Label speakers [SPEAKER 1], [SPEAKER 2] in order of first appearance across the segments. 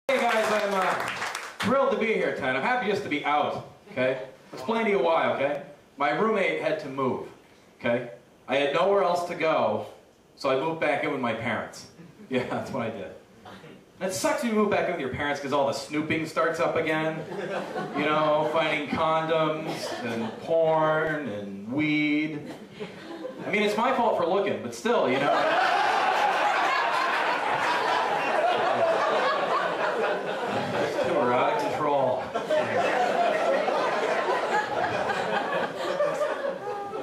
[SPEAKER 1] Hey guys, I'm thrilled to be here tonight. I'm happy just to be out, okay? I'll explain to you why, okay? My roommate had to move, okay? I had nowhere else to go, so I moved back in with my parents. Yeah, that's what I did. And it sucks when you move back in with your parents because all the snooping starts up again. You know, finding condoms and porn and weed. I mean, it's my fault for looking, but still, you know. We're out of control.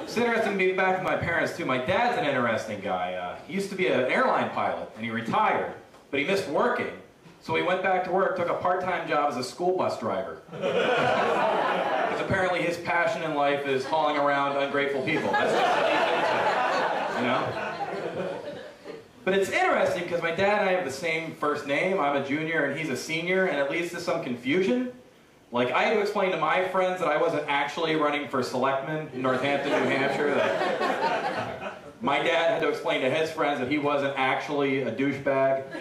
[SPEAKER 1] It's interesting to be back with my parents too. My dad's an interesting guy. He used to be an airline pilot and he retired, but he missed working. So he went back to work, took a part-time job as a school bus driver. Because apparently his passion in life is hauling around ungrateful people. That's just what he's into, you know? But it's interesting because my dad and I have the same first name. I'm a junior and he's a senior, and it leads to some confusion. Like, I had to explain to my friends that I wasn't actually running for selectman in Northampton, New Hampshire. That my dad had to explain to his friends that he wasn't actually a douchebag. So,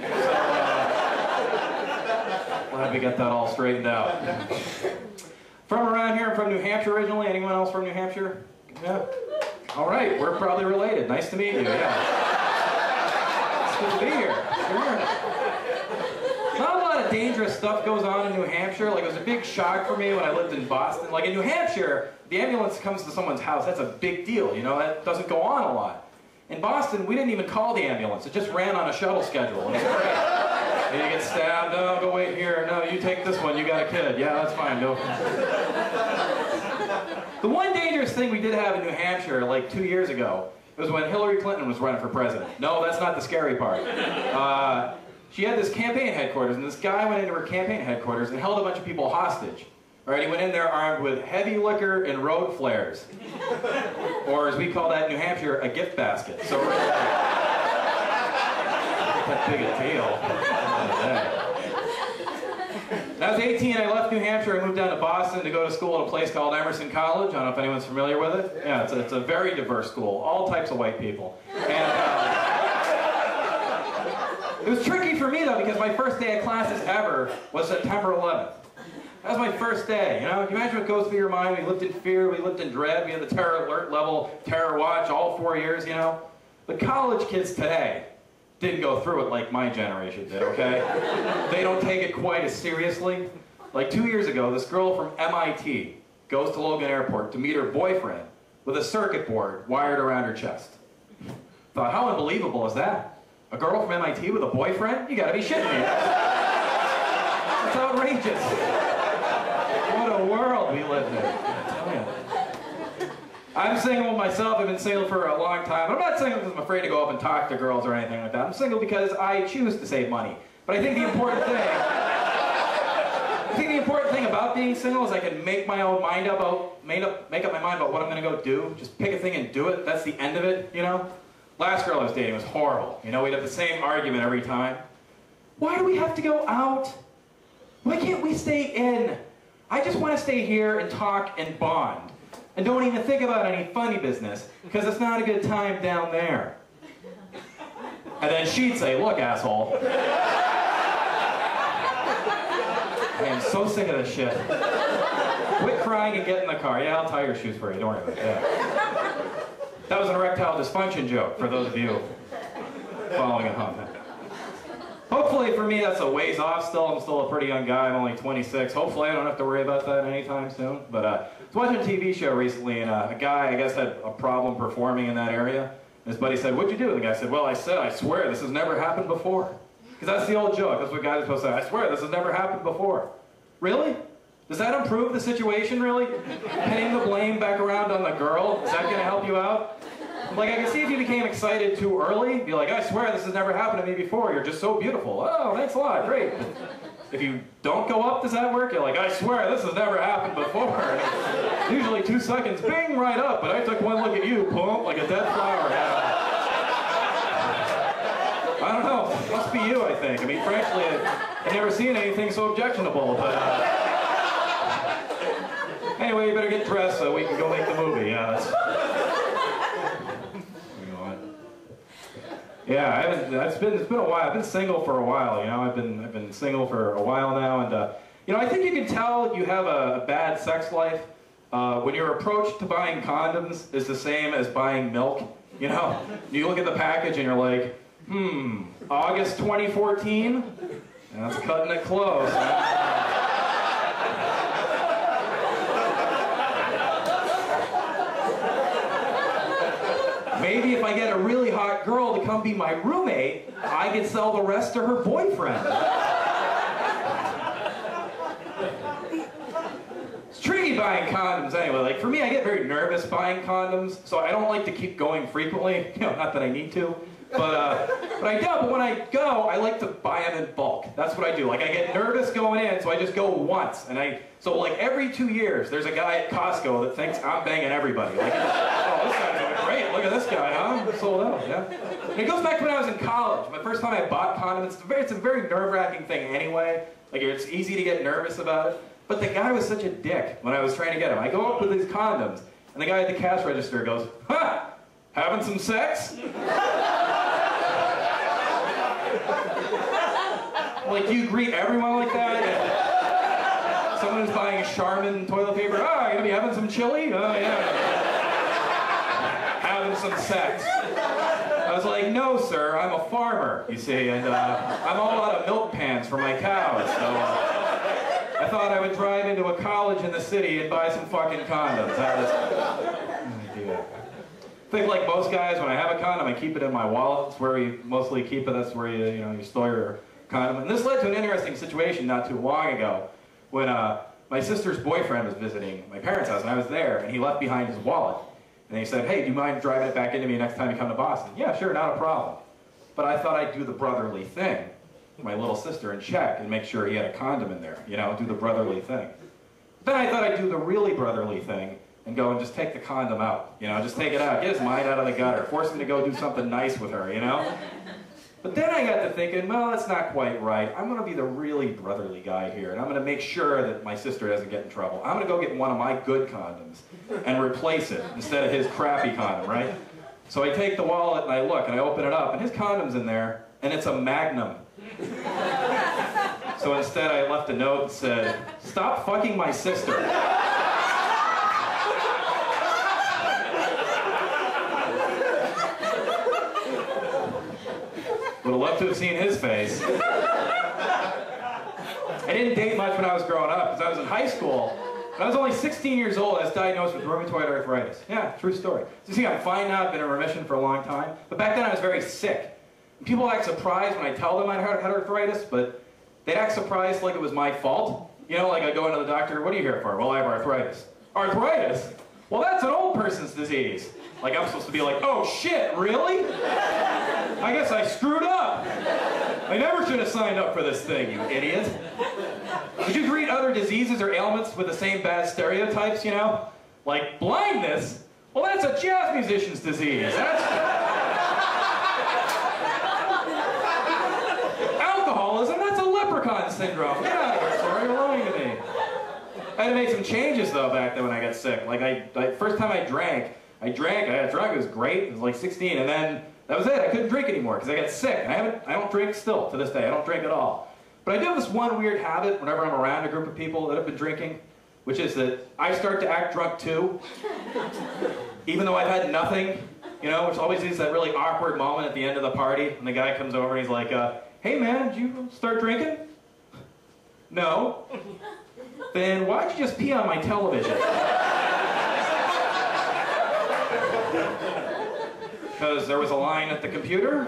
[SPEAKER 1] glad we got that all straightened out. From around here, I'm from New Hampshire originally. Anyone else from New Hampshire? Yeah. All right, we're probably related. Nice to meet you, yeah. Good to be here. Sure. Not a lot of dangerous stuff goes on in New Hampshire. Like, it was a big shock for me when I lived in Boston. Like, in New Hampshire, the ambulance comes to someone's house. That's a big deal, you know? That doesn't go on a lot. In Boston, we didn't even call the ambulance. It just ran on a shuttle schedule. And it was great. And you get stabbed. No, go wait here. No, you take this one. You got a kid. Yeah, that's fine. Go. The one dangerous thing we did have in New Hampshire, like 2 years ago, it was when Hillary Clinton was running for president. No, that's not the scary part. She had this campaign headquarters, and this guy went into her campaign headquarters and held a bunch of people hostage. All right, he went in there armed with heavy liquor and road flares. Or, as we call that in New Hampshire, a gift basket. So, that big a deal. When I was 18, I left New Hampshire and moved down to Boston to go to school at a place called Emerson College. I don't know if anyone's familiar with it. Yeah, it's a very diverse school. All types of white people. And it was tricky for me, though, because my first day of classes ever was September 11th. That was my first day, you know? Can you imagine what goes through your mind? We lived in fear, we lived in dread, we had the terror alert level, terror watch, all 4 years, you know? But college kids today didn't go through it like my generation did, okay? They don't take it quite as seriously. Like 2 years ago, this girl from MIT goes to Logan Airport to meet her boyfriend with a circuit board wired around her chest. Thought, how unbelievable is that? A girl from MIT with a boyfriend? You gotta be shitting me. That's outrageous. What a world we live in, I tell you. I'm single myself. I've been single for a long time. I'm not single because I'm afraid to go up and talk to girls or anything like that. I'm single because I choose to save money. But I think the important thing about being single is I can make my own mind up, make up my mind about what I'm going to go do. Just pick a thing and do it. That's the end of it, you know? Last girl I was dating was horrible. You know, we'd have the same argument every time. Why do we have to go out? Why can't we stay in? I just want to stay here and talk and bond. And don't even think about any funny business, because it's not a good time down there. And then she'd say, look, asshole. I am so sick of this shit. Quit crying and get in the car. Yeah, I'll tie your shoes for you, don't worry about it. Yeah. That was an erectile dysfunction joke, for those of you following at home. Hopefully for me that's a ways off still. I'm still a pretty young guy. I'm only 26. Hopefully I don't have to worry about that anytime soon. But I was watching a TV show recently, and a guy, I guess, had a problem performing in that area. And his buddy said, what'd you do? And the guy said, well, I swear this has never happened before. Because that's the old joke. That's what guys are supposed to say. I swear this has never happened before. Really? Does that improve the situation, really? Pinning the blame back around on the girl? Is that going to help you out? Like, I can see if you became excited too early, be like, I swear this has never happened to me before. You're just so beautiful. Oh, thanks a lot. Great. If you don't go up, does that work? You're like, I swear this has never happened before. Usually 2 seconds, bing, right up. But I took one look at you, boom, like a dead flower. I don't know. It must be you, I think. I mean, frankly, I've never seen anything so objectionable. But anyway, you better get dressed so we can go make the movie. Yeah, that's... Yeah, I haven't. It's been a while. I've been single for a while. You know, I've been single for a while now, and you know, I think you can tell you have a bad sex life when your approach to buying condoms is the same as buying milk. You know, you look at the package and you're like, August 2014. That's cutting it close. Maybe if I get a really hot girl to come be my roommate, I can sell the rest to her boyfriend. It's tricky buying condoms anyway. Like for me, I get very nervous buying condoms, so I don't like to keep going frequently. You know, not that I need to, but I do. But when I go, I like to buy them in bulk. That's what I do. Like I get nervous going in, so I just go once, and so like every 2 years, there's a guy at Costco that thinks I'm banging everybody. Like, oh, this guy's doing great. Look at this guy, huh? I'm sold out, yeah. And it goes back to when I was in college. My first time I bought condoms, it's a very nerve-wracking thing anyway. Like, it's easy to get nervous about it. But the guy was such a dick when I was trying to get him. I go up with these condoms, and the guy at the cash register goes, "Ha! Having some sex?" Like, do you greet everyone like that? Yeah. Someone who's buying a Charmin toilet paper, "Oh, you gonna be having some chili?" "Oh, yeah. Having some sex." I was like, "No, sir, I'm a farmer, you see, and I'm all out of milk pans for my cows, so I thought I would drive into a college in the city and buy some fucking condoms." I think like most guys, when I have a condom, I keep it in my wallet. It's where you mostly keep it. That's where you store your condom. And this led to an interesting situation not too long ago when my sister's boyfriend was visiting my parents' house, and I was there, and he left behind his wallet. And he said, "Hey, do you mind driving it back into me next time you come to Boston?" "Yeah, sure, not a problem." But I thought I'd do the brotherly thing, my little sister, and check and make sure he had a condom in there, you know, do the brotherly thing. Then I thought I'd do the really brotherly thing and go and just take the condom out, you know, just take it out, get his mind out of the gutter, force him to go do something nice with her, you know? But then I got to thinking, well, that's not quite right. I'm going to be the really brotherly guy here, and I'm going to make sure that my sister doesn't get in trouble. I'm going to go get one of my good condoms and replace it instead of his crappy condom, right? So I take the wallet and I look and I open it up, and his condom's in there, and it's a Magnum. So instead I left a note that said, "Stop fucking my sister." Would have loved to have seen his face. I didn't date much when I was growing up, because I was in high school. When I was only 16 years old, I was diagnosed with rheumatoid arthritis. Yeah, true story. So you see, I'm fine now, I've been in remission for a long time. But back then I was very sick. People act surprised when I tell them I had arthritis, but they'd act surprised like it was my fault. You know, like I go into the doctor, "What are you here for?" "Well, I have arthritis." "Arthritis? Well, that's an old person's disease." Like I'm supposed to be like, "Oh shit, really? I guess I screwed up. I never should have signed up for this thing, you idiot." Would you greet other diseases or ailments with the same bad stereotypes, you know? Like blindness? Well, that's a jazz musician's disease. Alcoholism? That's a leprechaun syndrome. Get out of here, sir. You're lying to me. I had to make some changes, though, back then when I got sick. Like, first time I got drunk, it was great. It was like 16, and then that was it. I couldn't drink anymore because I got sick. I don't drink still to this day. I don't drink at all. But I do have this one weird habit whenever I'm around a group of people that have been drinking, which is that I start to act drunk too, even though I've had nothing, you know, which always is that really awkward moment at the end of the party when the guy comes over and he's like, "Hey man, did you start drinking?" "No." "Then why'd you just pee on my television?" "Because there was a line at the computer."